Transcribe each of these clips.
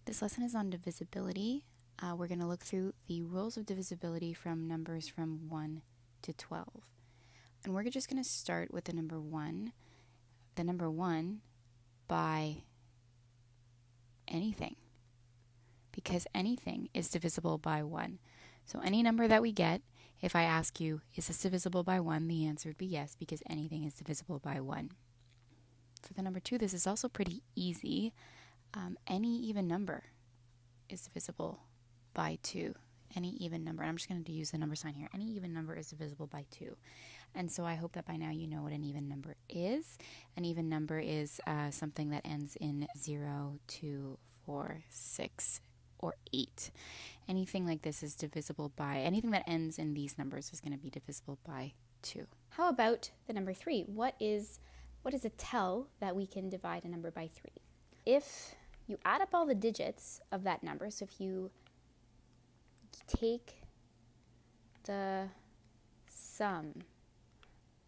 This lesson is on divisibility. We're going to look through the rules of divisibility from numbers from 1 to 12. And we're just going to start with the number 1. The number 1 by anything, because anything is divisible by 1. So any number that we get, if I ask you, is this divisible by 1? The answer would be yes, because anything is divisible by 1. For the number 2, this is also pretty easy. Any even number is divisible by 2. Any even number, and I'm just going to use the number sign here. Any even number is divisible by 2. And so I hope that by now you know what an even number is. An even number is something that ends in 0, 2, 4, 6, or 8. Anything like this is divisible by, anything that ends in these numbers is going to be divisible by 2. How about the number 3? What is a tell that we can divide a number by 3? If you add up all the digits of that number, so if you take the sum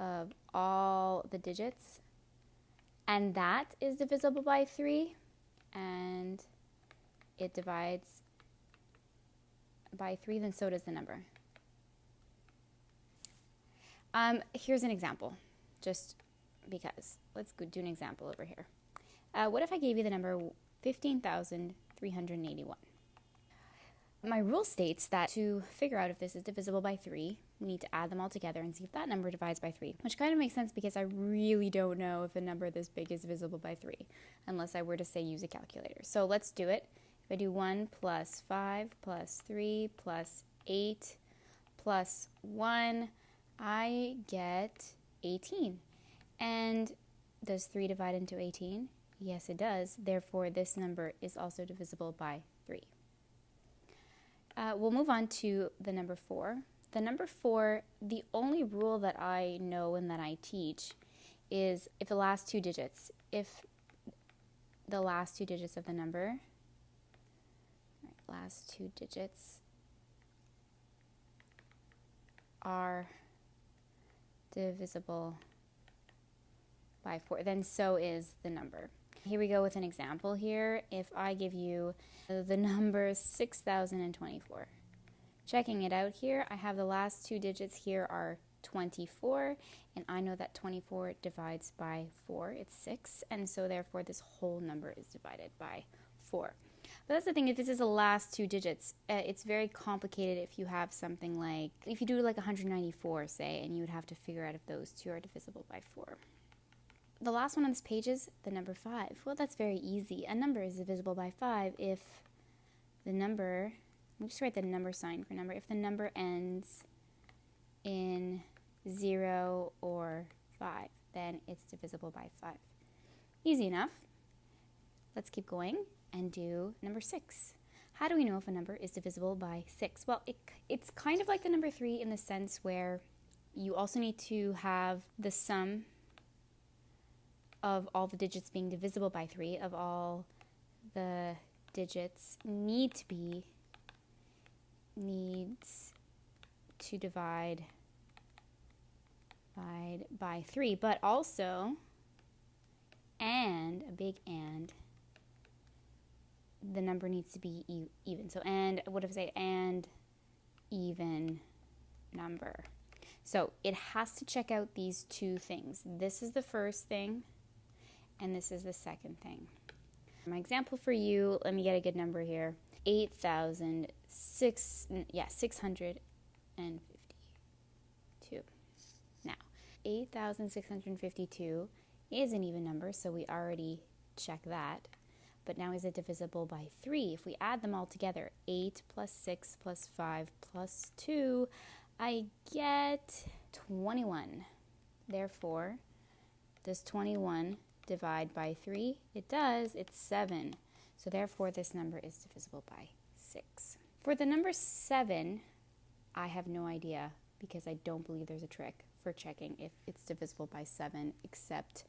of all the digits, and that is divisible by 3, and it divides by 3, then so does the number. Here's an example, just because. Let's go do an example over here. What if I gave you the number 15,381? My rule states that to figure out if this is divisible by 3, we need to add them all together and see if that number divides by 3, which kind of makes sense because I really don't know if a number this big is divisible by 3, unless I were to say use a calculator. So let's do it. If I do 1 plus 5 plus 3 plus 8 plus 1, I get 18. And does 3 divide into 18? Yes, it does. Therefore, this number is also divisible by 3. We'll move on to the number 4. The number 4, the only rule that I know and that I teach is if the last two digits of the number, last two digits are divisible by 4, then so is the number. Here we go with an example here. If I give you the number 6,024, checking it out here, I have the last two digits here are 24, and I know that 24 divides by 4, it's 6, and so therefore this whole number is divided by 4. But that's the thing, if this is the last two digits, it's very complicated if you have something like, if you do like 194, say, and you would have to figure out if those two are divisible by 4. The last one on this page is the number 5. Well, that's very easy. A number is divisible by 5 if the number, let me just write the number sign for number, if the number ends in 0 or 5, then it's divisible by 5. Easy enough. Let's keep going and do number 6. How do we know if a number is divisible by 6? Well, it's kind of like the number 3 in the sense where you also need to have the sum of all the digits being divisible by 3, of all the digits needs to divide by 3, but also, and, a big and, the number needs to be even. So, and, what if I say, and even number. So, it has to check out these two things. This is the first thing, and this is the second thing. My example for you, let me get a good number here. 652. Now, 8,652 is an even number, so we already check that. But now is it divisible by 3? If we add them all together, 8 plus 6 plus 5 plus 2, I get 21. Therefore, does 21 divide by 3? It does. It's 7. So therefore, this number is divisible by 6. For the number 7, I have no idea because I don't believe there's a trick for checking if it's divisible by 7 except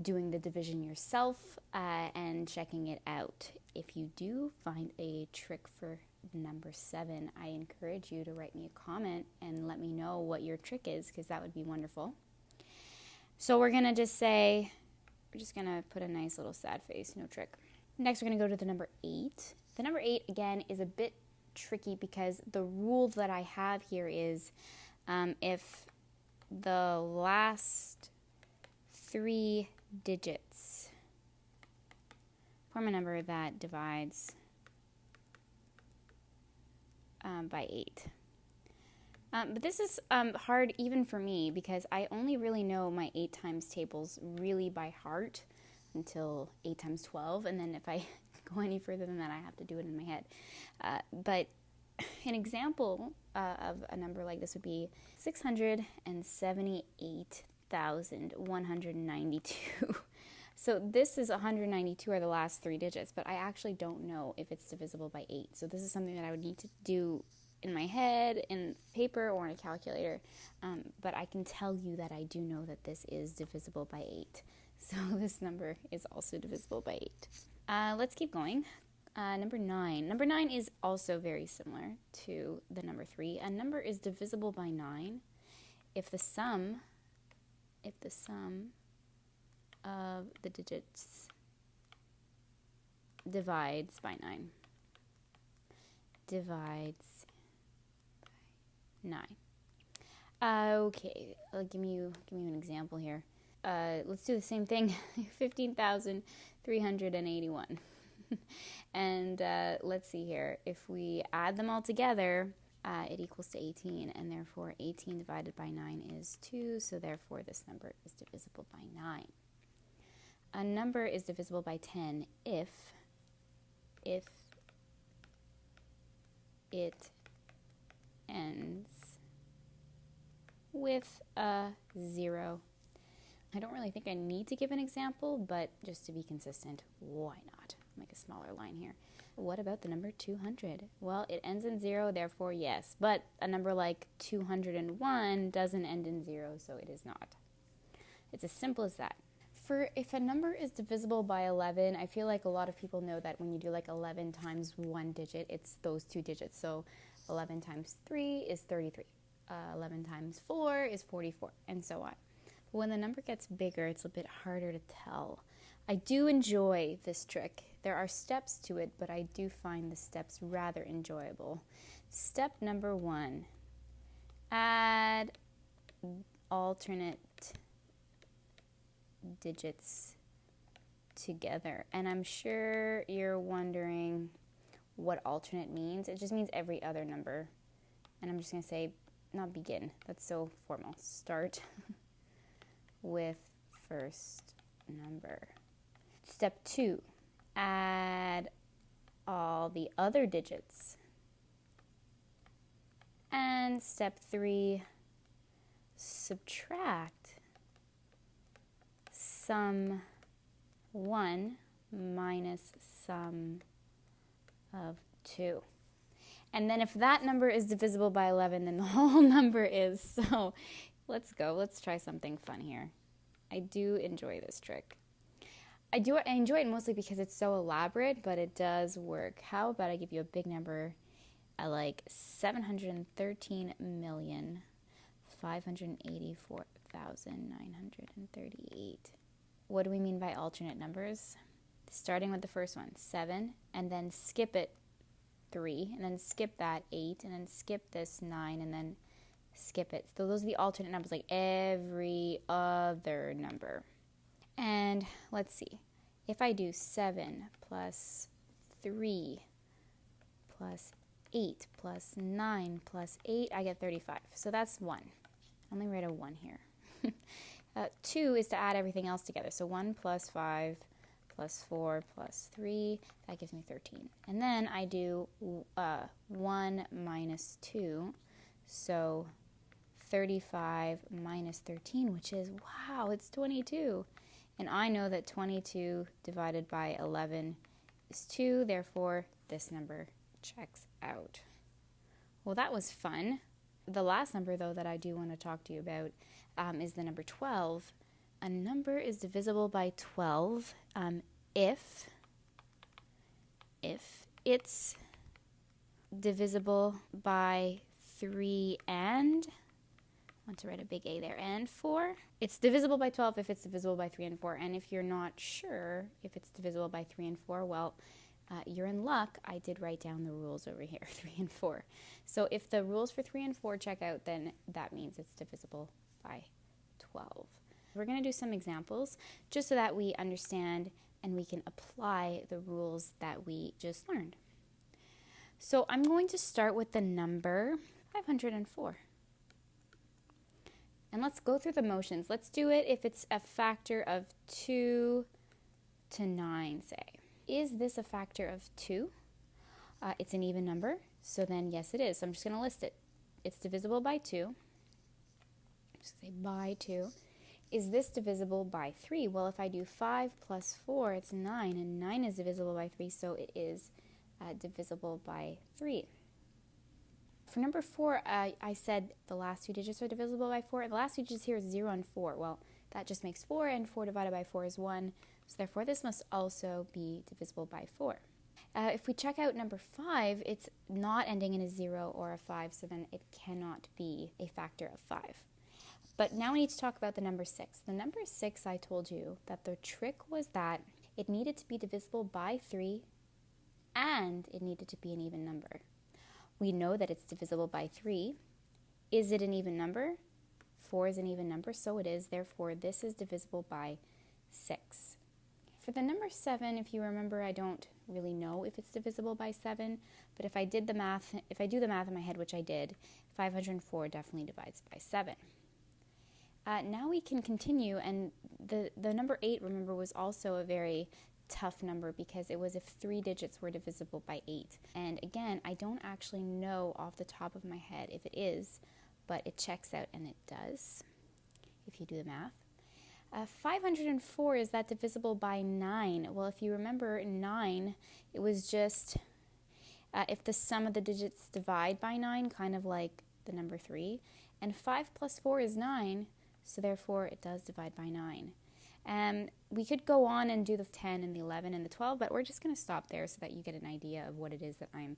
doing the division yourself and checking it out. If you do find a trick for number 7, I encourage you to write me a comment and let me know what your trick is, because that would be wonderful. So we're going to just say, we're just going to put a nice little sad face, no trick. Next, we're going to go to the number 8. The number 8, again, is a bit tricky because the rule that I have here is if the last 3 digits form a number that divides by 8. But this is hard even for me because I only really know my 8 times tables really by heart until 8 times 12, and then if I go any further than that, I have to do it in my head. But an example of a number like this would be 678,192. So this is 192 are the last 3 digits, but I actually don't know if it's divisible by 8. So this is something that I would need to do in my head, in paper, or in a calculator. But I can tell you that I do know that this is divisible by 8. So this number is also divisible by 8. Let's keep going. Number 9. Number 9 is also very similar to the number 3. A number is divisible by 9 if the sum of the digits divides by 9. Divides by 9. Okay, give me an example here. Let's do the same thing. 15,381. And let's see here. If we add them all together, it equals to 18, and therefore 18 divided by 9 is 2, so therefore this number is divisible by 9. A number is divisible by 10 if it ends with a 0. I don't really think I need to give an example, but just to be consistent, why not? Make a smaller line here. What about the number 200? Well, it ends in 0, therefore yes. But a number like 201 doesn't end in 0, so it is not. It's as simple as that. If a number is divisible by 11, I feel like a lot of people know that when you do like 11 times one digit, it's those 2 digits. So 11 times 3 is 33. 11 times 4 is 44, and so on. But when the number gets bigger, it's a bit harder to tell. I do enjoy this trick. There are steps to it, but I do find the steps rather enjoyable. Step number 1, add alternate digits together. And I'm sure you're wondering what alternate means. It just means every other number. And I'm just going to say, not begin. That's so formal. Start with first number. Step 2, add all the other digits. And step 3, subtract sum 1 minus sum of 2. And then if that number is divisible by 11, then the whole number is. So let's go. Let's try something fun here. I do enjoy this trick. I enjoy it mostly because it's so elaborate, but it does work. How about I give you a big number? I like 713,584,938. What do we mean by alternate numbers? Starting with the first one, 7, and then skip it 3, and then skip that 8, and then skip this 9, and then skip it. So those are the alternate numbers, like every other number. And let's see. If I do 7 plus 3 plus 8 plus 9 plus 8, I get 35. So that's 1. I only write a 1 here. 2 is to add everything else together. So 1 plus 5 plus 4 plus 3, that gives me 13. And then I do 1 minus 2, so 35 minus 13, which is, wow, it's 22. And I know that 22 divided by 11 is 2, therefore this number checks out. Well, that was fun. The last number, though, that I do want to talk to you about is the number 12. A number is divisible by 12 if it's divisible by 3 and want to write a big A there, and 4. It's divisible by 12 if it's divisible by 3 and 4. And if you're not sure if it's divisible by 3 and 4, well, you're in luck. I did write down the rules over here, 3 and 4. So if the rules for 3 and 4 check out, then that means it's divisible by 12. We're going to do some examples just so that we understand and we can apply the rules that we just learned. So I'm going to start with the number 504. And let's go through the motions. Let's do it if it's a factor of 2 to 9, say. Is this a factor of 2? It's an even number, so then yes it is. So I'm just going to list it. It's divisible by 2. Just say by 2. Is this divisible by 3? Well, if I do 5 plus 4, it's 9, and 9 is divisible by 3, so it is divisible by 3. For number 4, I said the last two digits are divisible by 4. The last two digits here is 0 and 4. Well, that just makes 4, and 4 divided by 4 is 1. So therefore, this must also be divisible by 4. If we check out number 5, it's not ending in a 0 or a 5, so then it cannot be a factor of 5. But now we need to talk about the number 6. The number 6, I told you that the trick was that it needed to be divisible by 3, and it needed to be an even number. We know that it's divisible by 3. Is it an even number? 4 is an even number, so it is. Therefore, this is divisible by 6. For the number 7, if you remember, I don't really know if it's divisible by 7, but if I do the math in my head, which I did, 504 definitely divides by 7. Now we can continue, and the number 8, remember, was also a very tough number because it was if 3 digits were divisible by 8. And again, I don't actually know off the top of my head if it is, but it checks out, and it does if you do the math. 504, is that divisible by 9? Well, if you remember 9, it was just if the sum of the digits divide by 9, kind of like the number 3. And 5 plus 4 is 9, so therefore it does divide by 9. We could go on and do the 10 and the 11 and the 12, but we're just going to stop there so that you get an idea of what it is that I'm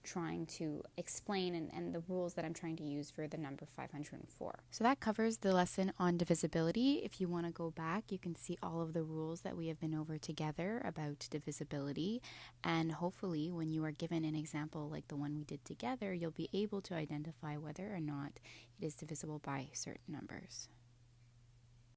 trying to explain and the rules that I'm trying to use for the number 504. So that covers the lesson on divisibility. If you want to go back, you can see all of the rules that we have been over together about divisibility. And hopefully, when you are given an example like the one we did together, you'll be able to identify whether or not it is divisible by certain numbers.